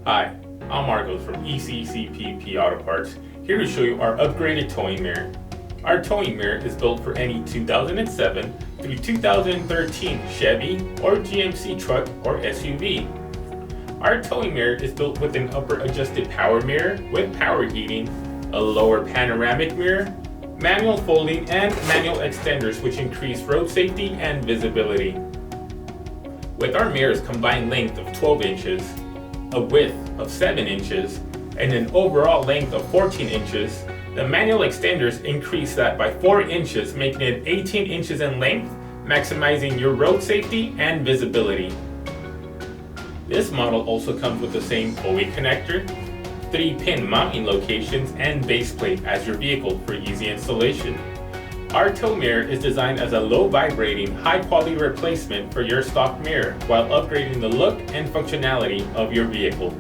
Hi, I'm Marcos from Eccpp Auto Parts, here to show you our upgraded towing mirror. Our towing mirror is built for any 2007 through 2013 Chevy or GMC truck or SUV. Our towing mirror is built with an upper adjusted power mirror with power heating, a lower panoramic mirror, manual folding, and manual extenders which increase road safety and visibility. With our mirror's combined length of 12 inches, a width of 7 inches, and an overall length of 14 inches, the manual extenders increase that by 4 inches, making it 18 inches in length, maximizing your road safety and visibility. This model also comes with the same pulley connector, 3-pin mounting locations, and base plate as your vehicle for easy installation. Our tow mirror is designed as a low vibrating, high quality replacement for your stock mirror while upgrading the look and functionality of your vehicle.